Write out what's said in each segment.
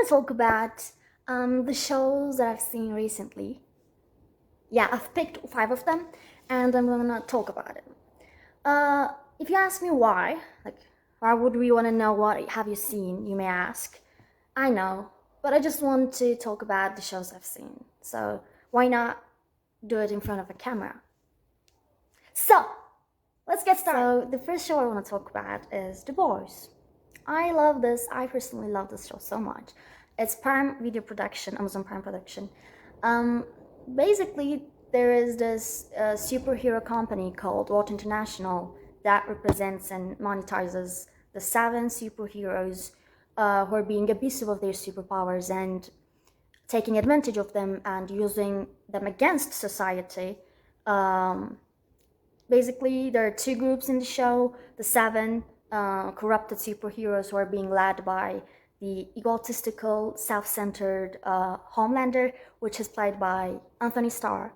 want to talk about the shows that I've seen recently. Yeah, I've picked 5 of them, and I'm gonna talk about it. Uh, if you ask me why, like, why would we want to know what have you seen? You may ask. I know, but I just want to talk about the shows I've seen. So why not do it in front of a camera? So let's get started. So the first show I want to talk about is The Boys. I love this. I personally love this show so much. It's Prime Video production, Amazon Prime production. Um, Basically, there is this superhero company called Walt International that represents and monetizes the 7 superheroes who are being abusive of their superpowers and taking advantage of them and using them against society. Um, Basically, there are 2 groups in the show: the 7 corrupted superheroes who are being led by the egotistical, self-centered Homelander, which is played by Anthony Starr.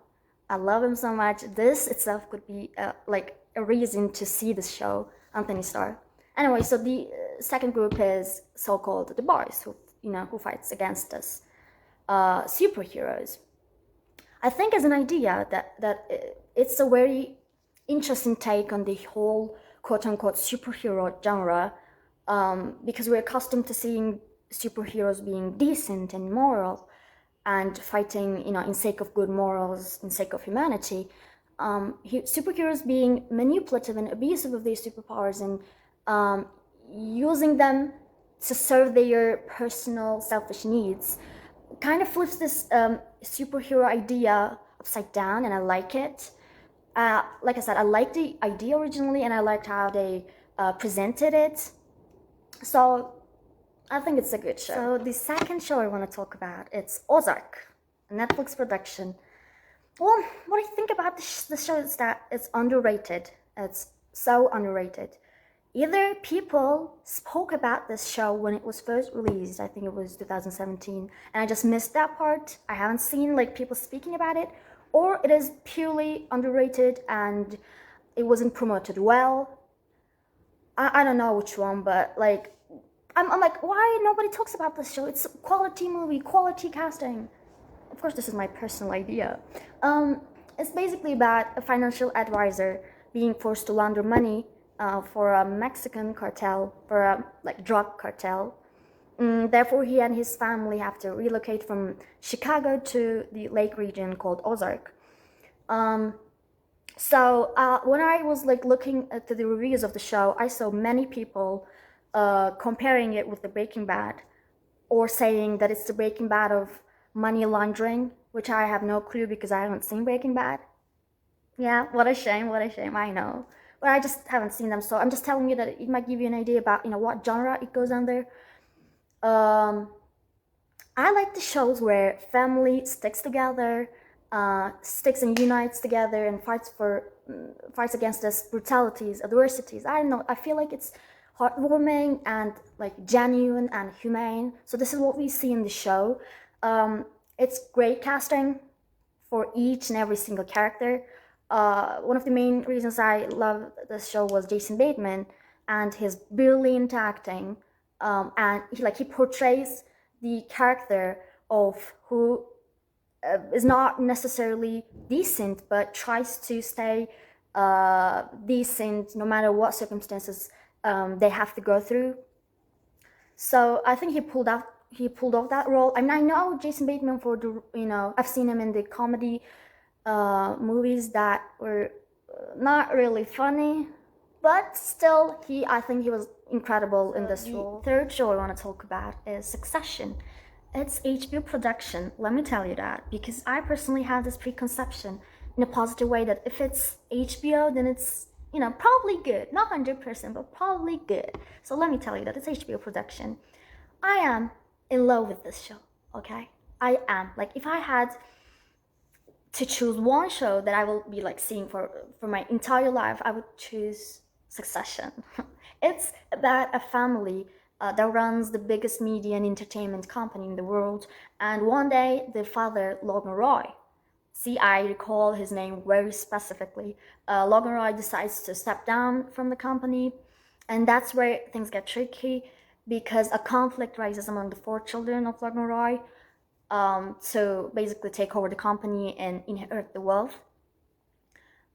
I love him so much. This itself could be like a reason to see this show, Anthony Starr. Anyway, so the second group is so-called the boys, who fights against us superheroes. I think as an idea that it's a very interesting take on the whole quote-unquote superhero genre, because we're accustomed to seeing superheroes being decent and moral and fighting, in sake of good morals, in sake of humanity. Superheroes being manipulative and abusive of their superpowers and using them to serve their personal selfish needs kind of flips this superhero idea upside down, and I like it. Like I said, I liked the idea originally, and I liked how they presented it. So I think it's a good show. So the second show I want to talk about, it's Ozark, a Netflix production. Well, what I think about the show is that it's underrated. It's so underrated. Either people spoke about this show when it was first released, I think it was 2017, and I just missed that part. I haven't seen people speaking about it, or it is purely underrated and it wasn't promoted well. I don't know which one, but I'm like, why nobody talks about this show? It's a quality movie, quality casting. Of course, this is my personal idea. It's basically about a financial advisor being forced to launder money for a Mexican cartel, for a drug cartel. Therefore, he and his family have to relocate from Chicago to the lake region called Ozark. So when I was looking at the reviews of the show, I saw many people comparing it with the Breaking Bad, or saying that it's the Breaking Bad of money laundering, which I have no clue because I haven't seen Breaking Bad. Yeah, what a shame, I know. But I just haven't seen them, so I'm just telling you that it might give you an idea about, what genre it goes under. I like the shows where family sticks together, sticks and unites together, and fights against this brutalities, adversities. I don't know. I feel like it's heartwarming and genuine and humane. So this is what we see in the show. It's great casting for each and every single character. One of the main reasons I love this show was Jason Bateman and his brilliant acting. And he portrays the character of who is not necessarily decent, but tries to stay decent no matter what circumstances they have to go through. So I think he pulled off that role. I mean, I know Jason Bateman for I've seen him in the comedy movies that were not really funny, but still, I think he was incredible in this role. The third show I want to talk about is Succession. It's HBO production, let me tell you that, because I personally have this preconception in a positive way that if it's HBO, then it's, probably good. Not 100%, but probably good. So let me tell you that it's HBO production. I am in love with this show, okay? I am. If I had to choose one show that I will be seeing for my entire life, I would choose Succession. It's about a family that runs the biggest media and entertainment company in the world, and one day the father, Logan Roy, see, I recall his name very specifically, Logan Roy decides to step down from the company, and that's where things get tricky. because a conflict rises among the four children of Logan Roy, to basically take over the company and inherit the wealth.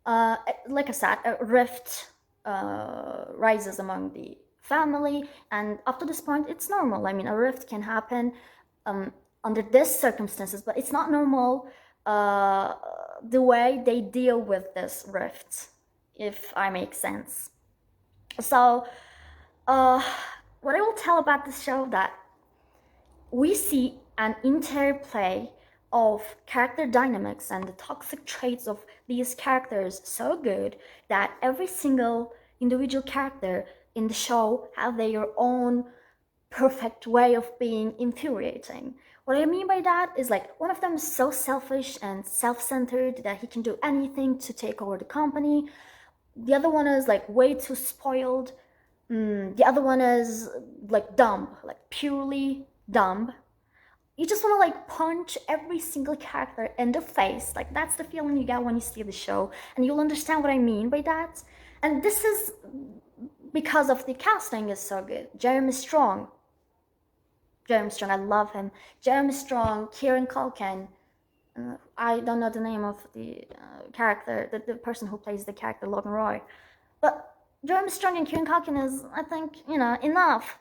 Like I said, a rift rises among the family, and up to this point, it's normal. I mean, a rift can happen under these circumstances, but it's not normal the way they deal with this rift, if I make sense. So, what I will tell about this show that we see an interplay of character dynamics and the toxic traits of these characters so good that every single individual character in the show have their own perfect way of being infuriating. What I mean by that is like one of them is so selfish and self-centered that he can do anything to take over the company. The other one is like way too spoiled. The other one is like dumb, like purely dumb. You just want to like punch every single character in the face. Like that's the feeling you get when you see the show, and you'll understand what I mean by that. And this is because of the casting is so good. Jeremy Strong, I love him. Jeremy Strong, Kieran Culkin. I don't know the name of the character, the person who plays the character Logan Roy, but Jeremy Strong and Kieran Culkin is, I think, enough